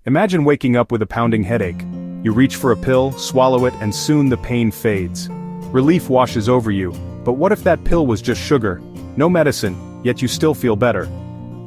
Imagine waking up with a pounding headache. You reach for a pill, swallow it, and soon the pain fades. Relief washes over you, but what if that pill was just sugar? No medicine, yet you still feel better.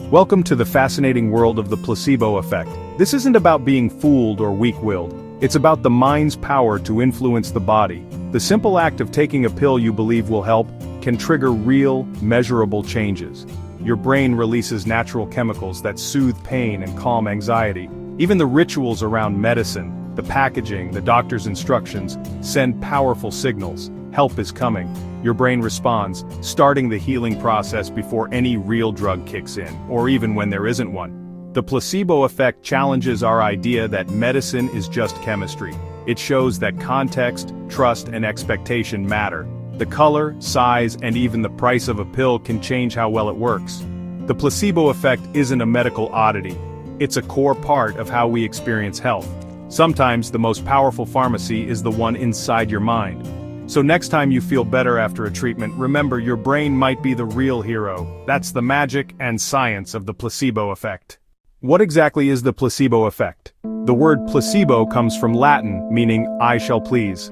Welcome to the fascinating world of the placebo effect. This isn't about being fooled or weak-willed. It's about the mind's power to influence the body. The simple act of taking a pill you believe will help can trigger real, measurable changes. Your brain releases natural chemicals that soothe pain and calm anxiety. Even the rituals around medicine, the packaging, the doctor's instructions, send powerful signals. Help is coming. Your brain responds, starting the healing process before any real drug kicks in, or even when there isn't one. The placebo effect challenges our idea that medicine is just chemistry. It shows that context, trust, and expectation matter. The color, size, and even the price of a pill can change how well it works. The placebo effect isn't a medical oddity. It's a core part of how we experience health. Sometimes the most powerful pharmacy is the one inside your mind. So next time you feel better after a treatment, remember your brain might be the real hero. That's the magic and science of the placebo effect. What exactly is the placebo effect? The word placebo comes from Latin, meaning I shall please.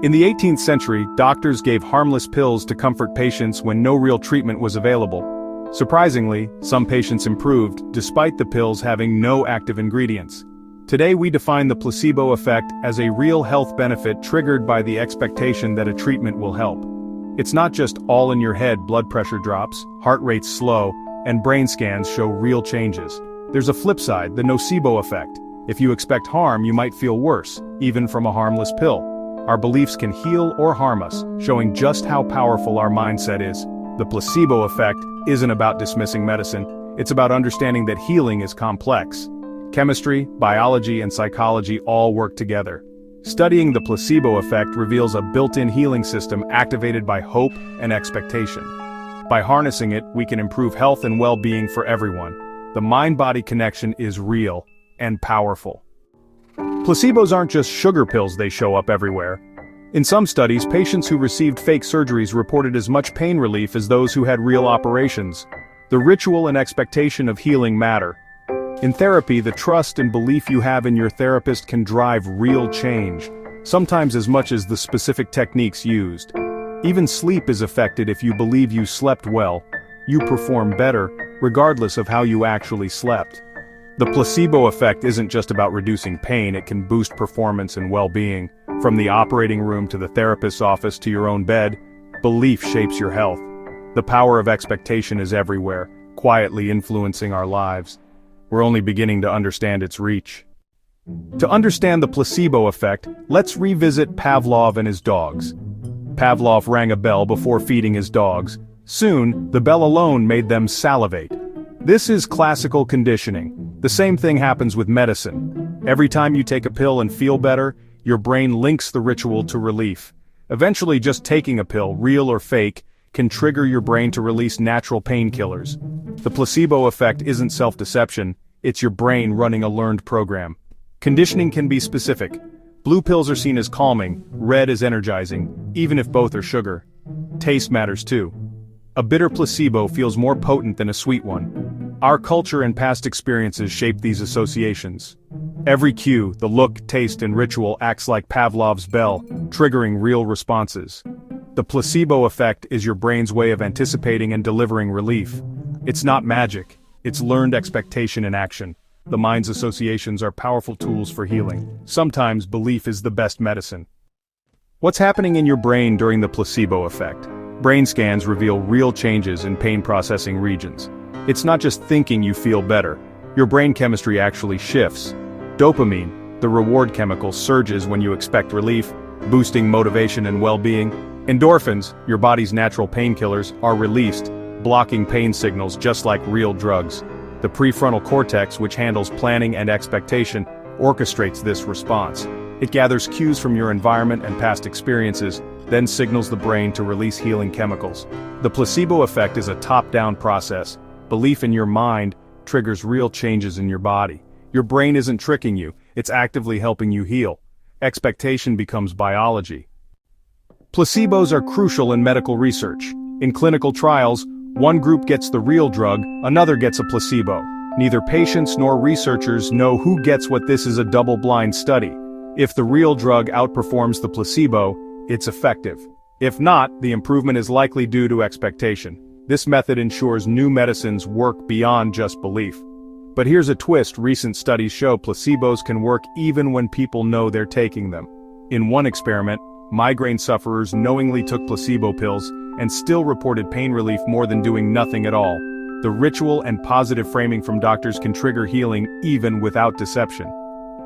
In the 18th century, doctors gave harmless pills to comfort patients when no real treatment was available. Surprisingly, some patients improved, despite the pills having no active ingredients. Today we define the placebo effect as a real health benefit triggered by the expectation that a treatment will help. It's not just all in your head. Blood pressure drops, heart rate's slow, and brain scans show real changes. There's a flip side, the nocebo effect. If you expect harm, you might feel worse, even from a harmless pill. Our beliefs can heal or harm us, showing just how powerful our mindset is. The placebo effect isn't about dismissing medicine, it's about understanding that healing is complex. Chemistry, biology, and psychology all work together. Studying the placebo effect reveals a built-in healing system activated by hope and expectation. By harnessing it, we can improve health and well-being for everyone. The mind-body connection is real and powerful. Placebos aren't just sugar pills, they show up everywhere. In some studies, patients who received fake surgeries reported as much pain relief as those who had real operations. The ritual and expectation of healing matter. In therapy, the trust and belief you have in your therapist can drive real change, sometimes as much as the specific techniques used. Even sleep is affected. If you believe you slept well, you perform better, regardless of how you actually slept. The placebo effect isn't just about reducing pain, it can boost performance and well-being. From the operating room to the therapist's office to your own bed, belief shapes your health. The power of expectation is everywhere, quietly influencing our lives. We're only beginning to understand its reach. To understand the placebo effect, let's revisit Pavlov and his dogs. Pavlov rang a bell before feeding his dogs. Soon, the bell alone made them salivate. This is classical conditioning. The same thing happens with medicine. Every time you take a pill and feel better, your brain links the ritual to relief. Eventually, just taking a pill, real or fake, can trigger your brain to release natural painkillers. The placebo effect isn't self-deception, it's your brain running a learned program. Conditioning can be specific. Blue pills are seen as calming, red as energizing, even if both are sugar. Taste matters too. A bitter placebo feels more potent than a sweet one. Our culture and past experiences shape these associations. Every cue, the look, taste, and ritual acts like Pavlov's bell, triggering real responses. The placebo effect is your brain's way of anticipating and delivering relief. It's not magic, it's learned expectation in action. The mind's associations are powerful tools for healing. Sometimes belief is the best medicine. What's happening in your brain during the placebo effect? Brain scans reveal real changes in pain processing regions. It's not just thinking you feel better. Your brain chemistry actually shifts. Dopamine, the reward chemical, surges when you expect relief, boosting motivation and well-being. Endorphins, your body's natural painkillers, are released, blocking pain signals just like real drugs. The prefrontal cortex, which handles planning and expectation, orchestrates this response. It gathers cues from your environment and past experiences, then signals the brain to release healing chemicals. The placebo effect is a top-down process. Belief in your mind triggers real changes in your body. Your brain isn't tricking you, it's actively helping you heal. Expectation becomes biology. Placebos are crucial in medical research. In clinical trials, one group gets the real drug, another gets a placebo. Neither patients nor researchers know who gets what. This is a double-blind study. If the real drug outperforms the placebo, it's effective. If not, the improvement is likely due to expectation. This method ensures new medicines work beyond just belief. But here's a twist: recent studies show placebos can work even when people know they're taking them. In one experiment, migraine sufferers knowingly took placebo pills and still reported pain relief more than doing nothing at all. The ritual and positive framing from doctors can trigger healing even without deception.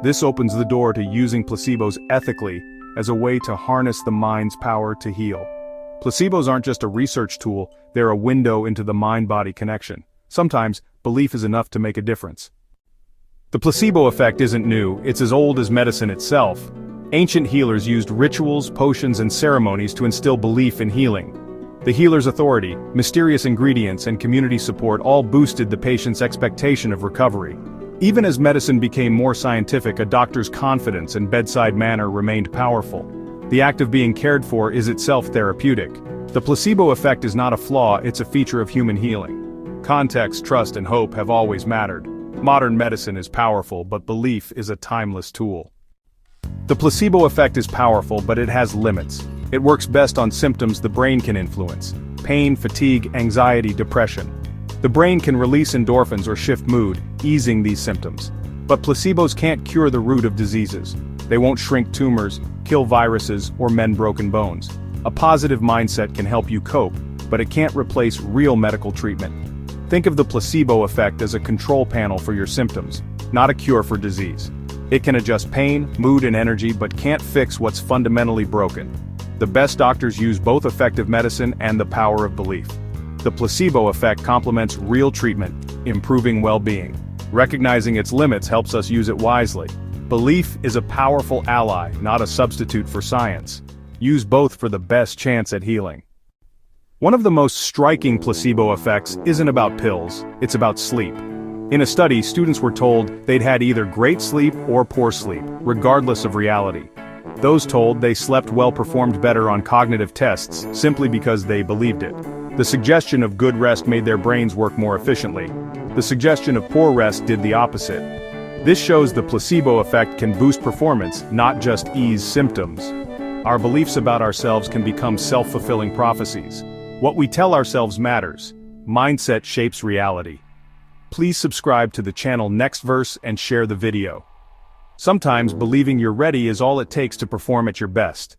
This opens the door to using placebos ethically as a way to harness the mind's power to heal. Placebos aren't just a research tool, they're a window into the mind-body connection. Sometimes, belief is enough to make a difference. The placebo effect isn't new, it's as old as medicine itself. Ancient healers used rituals, potions, and ceremonies to instill belief in healing. The healer's authority, mysterious ingredients, and community support all boosted the patient's expectation of recovery. Even as medicine became more scientific, a doctor's confidence and bedside manner remained powerful. The act of being cared for is itself therapeutic. The placebo effect is not a flaw, it's a feature of human healing. Context, trust, and hope have always mattered. Modern medicine is powerful, but belief is a timeless tool. The placebo effect is powerful, but it has limits. It works best on symptoms the brain can influence: pain, fatigue, anxiety, depression. The brain can release endorphins or shift mood, easing these symptoms. But placebos can't cure the root of diseases. They won't shrink tumors, kill viruses, or mend broken bones. A positive mindset can help you cope, but it can't replace real medical treatment. Think of the placebo effect as a control panel for your symptoms, not a cure for disease. It can adjust pain, mood, and energy, but can't fix what's fundamentally broken. The best doctors use both effective medicine and the power of belief. The placebo effect complements real treatment, improving well-being. Recognizing its limits helps us use it wisely. Belief is a powerful ally, not a substitute for science. Use both for the best chance at healing. One of the most striking placebo effects isn't about pills, it's about sleep. In a study, students were told they'd had either great sleep or poor sleep, regardless of reality. Those told they slept well performed better on cognitive tests simply because they believed it. The suggestion of good rest made their brains work more efficiently. The suggestion of poor rest did the opposite. This shows the placebo effect can boost performance, not just ease symptoms. Our beliefs about ourselves can become self-fulfilling prophecies. What we tell ourselves matters. Mindset shapes reality. Please subscribe to the channel Next Verse and share the video. Sometimes believing you're ready is all it takes to perform at your best.